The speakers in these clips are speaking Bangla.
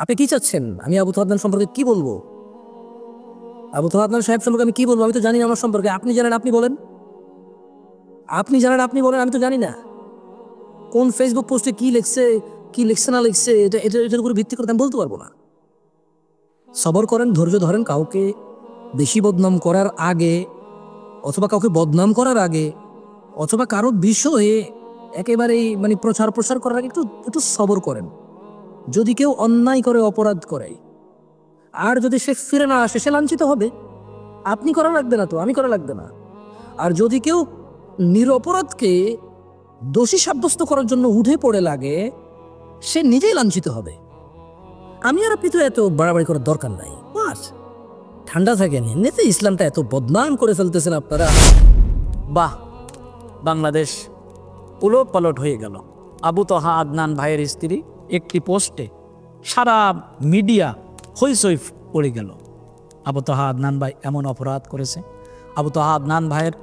আপনি কি চাচ্ছেন? আমি আবু তোহা আদনান সম্পর্কে কি বলবো? আবু তোহা আদনান সাহেব সম্পর্কে আমি কি বলবো? আমি তো জানি না আমার সম্পর্কে। আপনি জানেন, আপনি বলেন। আপনি জানেন, আপনি বলেন। আমি তো জানি না কোন ফেসবুক পোস্টে কি লিখছে, কি লিখছে না লিখছে, এটার উপর ভিত্তি করে আমি বলতে পারবো না। সবর করেন, ধৈর্য ধরেন। কাউকে বেশি বদনাম করার আগে, অথবা কাউকে বদনাম করার আগে, অথবা কারো বিষয়ে একেবারেই প্রচার করার আগে একটু একটু সবর করেন। যদি কেউ অন্যায় করে, অপরাধ করে, আর যদি সে ফিরে না আসে, সে লাঞ্ছিত হবে। আপনি করা লাগবে না, তো আমি করা লাগবে না। আর যদি কেউ নিরপরাধকে দোষী সাব্যস্ত করার জন্য উঠে পড়ে লাগে, সে নিজেই লাঞ্ছিত হবে। আমি আর আপনি তো এত বাড়াবাড়ি করার দরকার নাই। বাস ঠান্ডা থাকেন। এমনিতে ইসলামটা এত বদনাম করে ফেলতেছেন আপনারা। বাহ, বাংলাদেশ উলট পালট হয়ে গেল। আবু তোহা আদনান ভাইয়ের স্ত্রী একটি পোস্টে সারা মিডিয়া হইচই পড়ে গেল। আবু তোহা আদনান ভাই এমন অপরাধ করেছে। আবু তোহা আদনান ভাইয়ের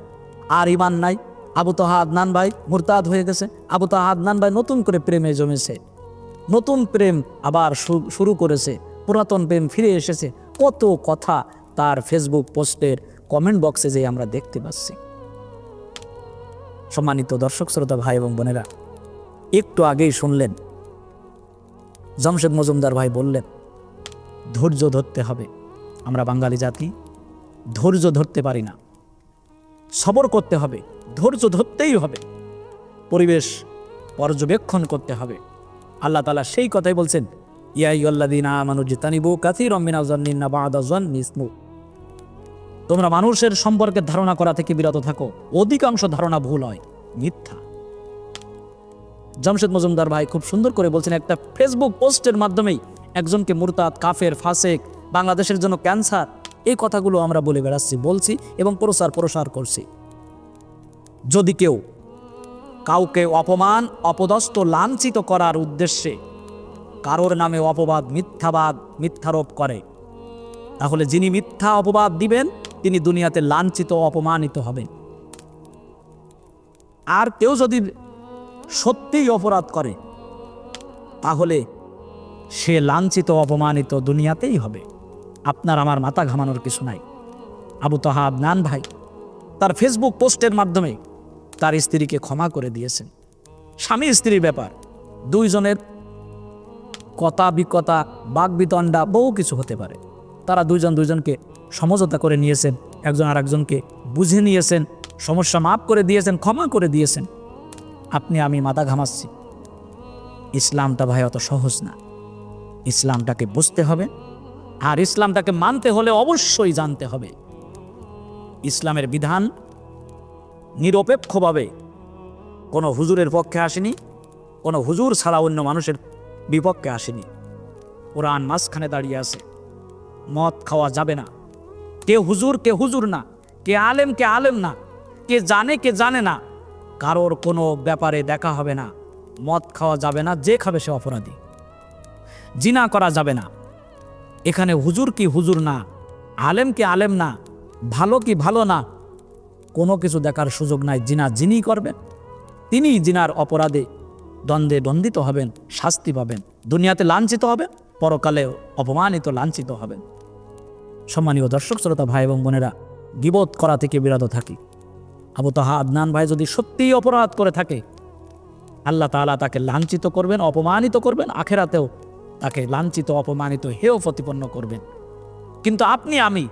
আর ইমান নাই। আবু তোহা আদনান ভাই মুরতাদ হয়ে গেছে। আবু তোহা আদনান ভাই নতুন করে প্রেমে জমেছে, নতুন প্রেম আবার শুরু করেছে, পুরাতন প্রেম ফিরে এসেছে। কত কথা তার ফেসবুক পোস্টের কমেন্ট বক্সে যে আমরা দেখতে পাচ্ছি। সম্মানিত দর্শক শ্রোতা ভাই এবং বোনেরা, একটু আগেই শুনলেন জামশেদ মজুমদার ভাই বললেন ধৈর্য ধরতে হবে। আমরা বাঙালি জাতি ধৈর্য ধরতে পারি না, সবর করতে হবে, ধৈর্য ধরতেই হবে, পরিবেশ পর্যবেক্ষণ করতে হবে। আল্লাহ তাআলা সেই কথাই বলছেন, ইয়া আইয়ুহাল্লাযীনা আমানু ইজতানিবু কাসীরাম মিনাজ যান্নি ইন্না বা'দা যান্নি ইসমু। তোমরা মানুষের সম্পর্কে ধারণা করা থেকে বিরত থাকো, অধিকাংশ ধারণা ভুল হয়, মিথ্যা। জামশেদ মজুমদার ভাই খুব সুন্দর করে বলছেন, একটা ফেসবুক পোস্টের মাধ্যমেই একজনকে মুরতাদ, কাফের, ফাসেক, বাংলাদেশের জন্য ক্যান্সার, এই কথাগুলো আমরা বলে বেড়াচ্ছি, বলছি এবং প্রসার করছি। যদি কেউ কাউকে অপমান, অপদস্থ, লাঞ্ছিত করার উদ্দেশ্যে কারোর নামে অপবাদ, মিথ্যাবাদ, মিথ্যারোপ করে, তাহলে যিনি মিথ্যা অপবাদ দিবেন তিনি দুনিয়াতে লাঞ্ছিত, অপমানিত হবেন। আর কেউ যদি সত্যিই অপরাধ করে তাহলে সে লাঞ্ছিত, অপমানিত দুনিয়াতেই হবে। আপনার আমার মাথা ঘামানোর কিছু নাই। আবু তোহা আদনান ভাই তার ফেসবুক পোস্টের মাধ্যমে তার স্ত্রীকে ক্ষমা করে দিয়েছেন। স্বামী স্ত্রীর ব্যাপার, দুইজনের কথা বিকতা, বাকবিতণ্ডা, বহু কিছু হতে পারে। তারা দুইজনকে সমঝোতা করে নিয়েছেন, একজন আর একজনকে বুঝে নিয়েছেন, সমস্যা মাফ করে দিয়েছেন, ক্ষমা করে দিয়েছেন। আপনি আমি মাথা ঘামাচ্ছি। ইসলামটা ভাই অত সহজ না। ইসলামটাকে বুঝতে হবে, আর ইসলামটাকে মানতে হলে অবশ্যই জানতে হবে। ইসলামের বিধান নিরপেক্ষভাবে কোনো হুজুরের পক্ষে আসেনি, কোনো হুজুর ছাড়া অন্য মানুষের বিপক্ষে আসেনি। কোরআন মাঝখানে দাঁড়িয়ে আছে, মদ খাওয়া যাবে না। কে হুজুর না, কে আলেম না, কে জানে না, কারোর কোনো ব্যাপারে দেখা হবে না। মদ খাওয়া যাবে না, যে খাবে সে অপরাধী। জিনা করা যাবে না। এখানে হুজুর কি হুজুর না, আলেম কি আলেম না, ভালো কি ভালো না, কোনো কিছু দেখার সুযোগ নাই। যিনি করবেন তিনি জিনার অপরাধে দ্বন্দ্বে দণ্ডিত হবেন, শাস্তি পাবেন। দুনিয়াতে লাঞ্ছিত হবেন, পরকালে অপমানিত, লাঞ্ছিত হবেন। সম্মানীয় দর্শক শ্রোতা ভাই এবং বোনেরা, গীবত করা থেকে বিরত থাকি। আবু তোহা আদনান ভাই যদি সত্যিই অপরাধ করে থাকে, আল্লাহ তাআলা তাকে লাঞ্ছিত করবেন, অপমানিত করবেন, আখেরাতেও তাকে লাঞ্ছিত, অপমানিত, হেয় প্রতিপন্ন করবেন। কিন্তু আপনি আমি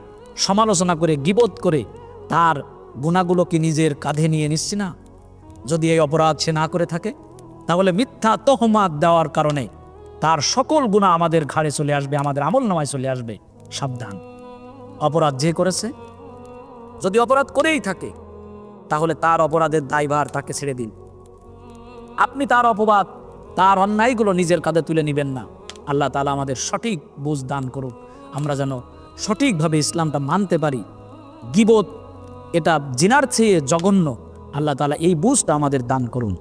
সমালোচনা করে, গীবত করে তার গুনাহগুলোকে নিজের কাঁধে নিয়ে নিচ্ছি না। যদি এই অপরাধ সে না করে থাকে, তাহলে মিথ্যা তহমাত দেওয়ার কারণে তার সকল গুনাহ আমাদের ঘাড়ে চলে আসবে, আমাদের আমলনামায় চলে আসবে। সাবধান। অপরাধ যে করেছে, যদি অপরাধ করেই থাকে, তাহলে তার অপরাধের দায়ভার তাকে ছেড়ে দিন। আপনি তার অপবাদ, তার অন্যায়গুলো নিজের কাঁধে তুলে নেবেন না। আল্লাহ তাআলা আমাদের সঠিক বুঝ দান করুক, আমরা যেন সঠিকভাবে ইসলামটা মানতে পারি। গীবত এটা জিনার চেয়ে জঘন্য। আল্লাহ তাআলা এই বুঝটা আমাদের দান করুন।